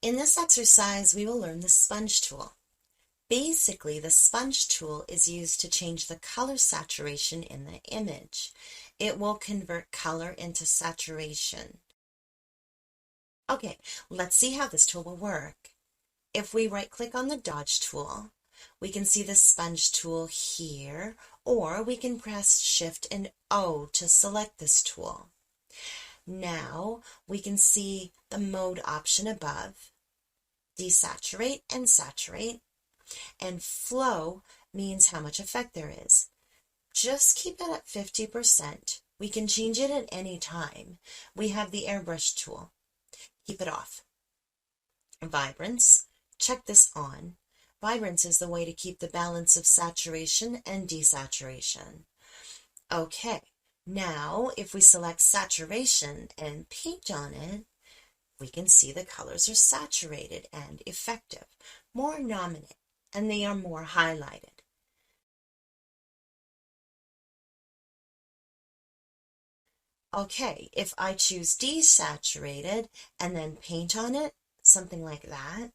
In this exercise, we will learn the sponge tool. Basically, the sponge tool is used to change the color saturation in the image. It will convert color into saturation. Okay, let's see how this tool will work. If we right-click on the dodge tool, we can see the sponge tool here, or we can press Shift and O to select this tool. Now we can see the mode option above, desaturate and saturate, and flow means how much effect there is. Just keep it at 50%. We can change it at any time. We have the airbrush tool. Keep it off. Vibrance, check this on. Vibrance is the way to keep the balance of saturation and desaturation. Okay, now if we select saturation and paint on it, we can see the colors are saturated and effective, more dominant, and they are more highlighted. Okay, if I choose desaturated and then paint on it, something like that,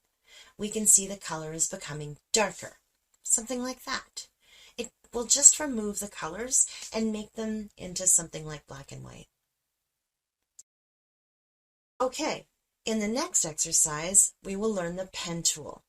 we can see the color is becoming darker, something like that. It will just remove the colors and make them into something like black and white. Okay, in the next exercise, we will learn the pen tool.